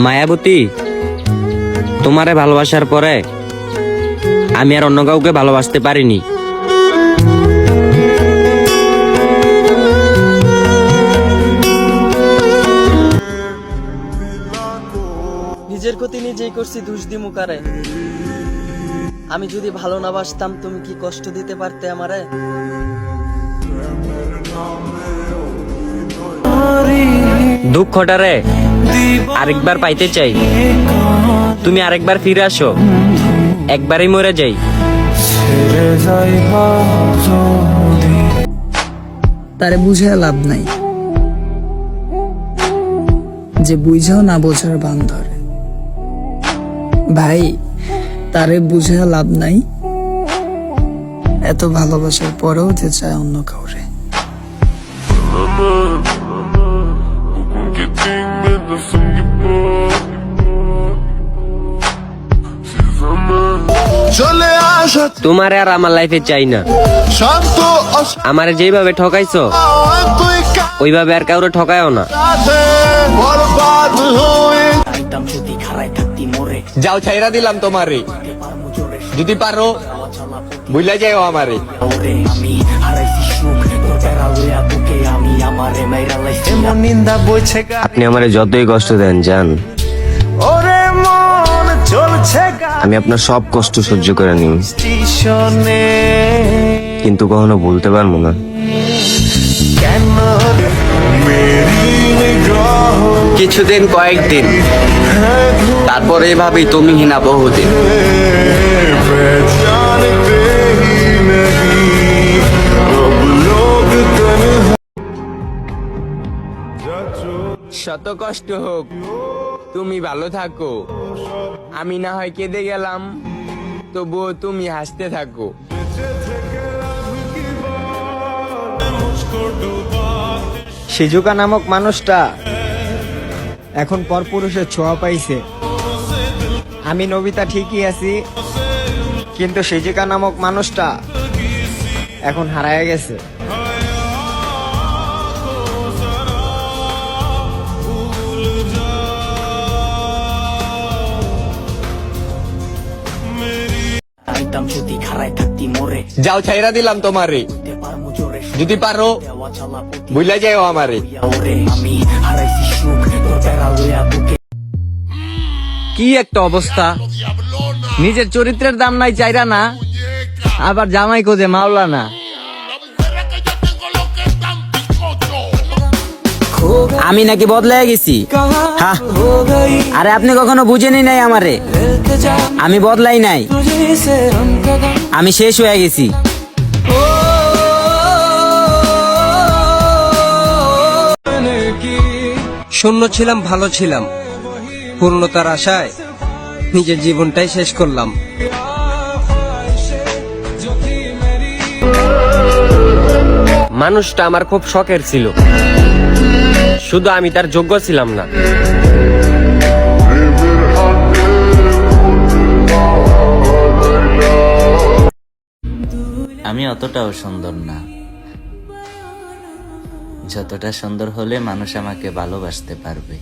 মায়াবতী, তোমারে ভালোবাসার পরে আমি আর অন্য কাউকে ভালোবাসতে পারিনি। নিজের ক্ষতি নিজেই করছি, দোষ দি মুকারে। আমি যদি ভালো না বাসতাম, তুমি কি কষ্ট দিতে পারতে আমারে? দুঃখটারে আরেকবার পাইতে চাই, তুমি আরেকবার ফিরে আসো, একবারই মরে যাই। তারে বুঝে লাভ নাই, যে বুঝাও না বোঝার বান ধরে। ভাই, তারে বুঝে লাভ নাই, এত ভালোবাসার পরেও যে চায় অন্য কাউরে। চলে আসা তোমারে আর আমার লাইফে চাই না। শান্ত আমারে যেভাবে ঠকাইছো তুই ওইভাবে আর কাউরে ঠকায়ও না। কাছে বরবাদ হয়ে যাও ছাইরা দিলাম তোমারে, যদি পারো বুঝলা যাও আমারে। আপনি আমারে যতই কষ্ট দেন জান, আমি আপনার সব কষ্ট সহ্য করে নিই, কিন্তু কখনো ভুলতে পারবো না। কিছুদিন কয়েকদিন, তারপরে এভাবেই তুমি হিনা বহুদিন। শত কষ্ট হোক, তুমি ভালো থাকো। আমি না হয় কেঁদে গেলাম, তবুও তুমি হাসতে থাকো। সিজুকা নামক মানুষটা এখন পরপুরুষের ছোঁয়া পাইছে। আমি নবিতা ঠিকই আছি, কিন্তু সিজুকা নামক মানুষটা এখন হারায় গেছে। যাও ছাইরা দিলাম তোমারে, যদি পারো বুঝলা যাও আমারে। কি একটা অবস্থা, নিজের চরিত্রের দাম নাই চাইরা না, আবার জামাই খোঁজে মাওলানা। আমি নাকি বদলে গেছি? হ্যাঁ, আরে আপনি কখনো বুঝেনি নাই আমারে। আমি বদলাই নাই, আমি শেষ হয়ে গেছি। শূন্য ছিলাম, ভালো ছিলাম, পূর্ণতার আশায় নিজের জীবনটাই শেষ করলাম। মানুষটা আমার খুব শখের ছিল, শুধু আমি তার যোগ্য ছিলাম না। আমি অতটাও সুন্দর না, যতটা সুন্দর হলে মানুষ আমাকে ভালোবাসতে পারবে।